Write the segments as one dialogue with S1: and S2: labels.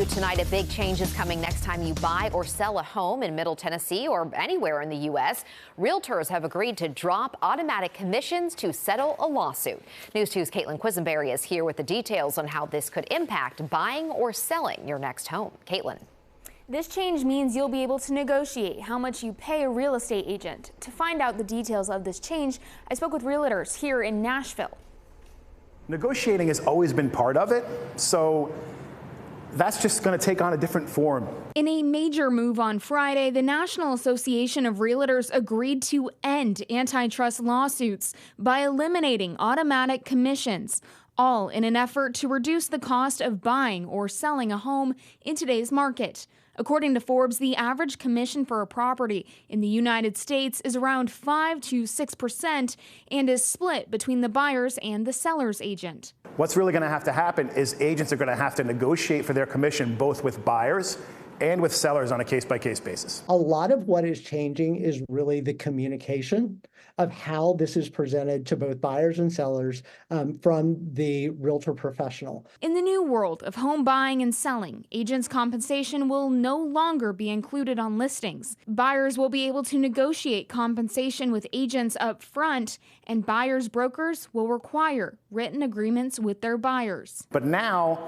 S1: New tonight, a big change is coming next time you buy or sell a home in Middle Tennessee or anywhere in the U.S. Realtors have agreed to drop automatic commissions to settle a lawsuit. News 2's Caitlin Quisenberry is here with the details on how this could impact buying or selling your next home. Caitlin.
S2: This change means you'll be able to negotiate how much you pay a real estate agent. To find out the details of this change, I spoke with realtors here in Nashville.
S3: Negotiating has always been part of it, so that's just going to take on a different form.
S2: In a major move on Friday, the National Association of Realtors agreed to end antitrust lawsuits by eliminating automatic commissions, all in an effort to reduce the cost of buying or selling a home in today's market. According to Forbes, the average commission for a property in the United States is around 5 to 6% and is split between the buyer's and the seller's agent.
S3: What's really going to have to happen is agents are going to have to negotiate for their commission both with buyers and with sellers on a case-by-case basis.
S4: A lot of what is changing is really the communication of how this is presented to both buyers and sellers from the realtor professional.
S2: In the new world of home buying and selling, agents' compensation will no longer be included on listings. Buyers will be able to negotiate compensation with agents up front, and buyers' brokers will require written agreements with their buyers.
S3: But now,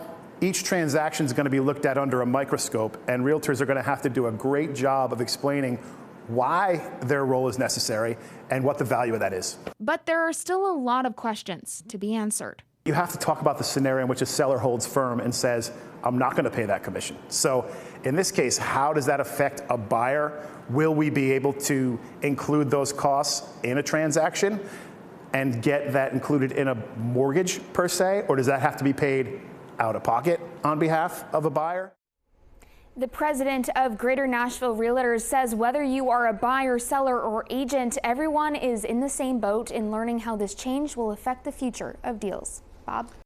S3: each transaction is going to be looked at under a microscope, and realtors are going to have to do a great job of explaining why their role is necessary and what the value of that is.
S2: But there are still a lot of questions to be answered.
S3: You have to talk about the scenario in which a seller holds firm and says, I'm not going to pay that commission. So in this case, how does that affect a buyer? Will we be able to include those costs in a transaction and get that included in a mortgage per se, or does that have to be paid out of pocket on behalf of a buyer?
S2: The president of Greater Nashville Realtors says whether you are a buyer, seller, or agent, everyone is in the same boat in learning how this change will affect the future of deals. Bob?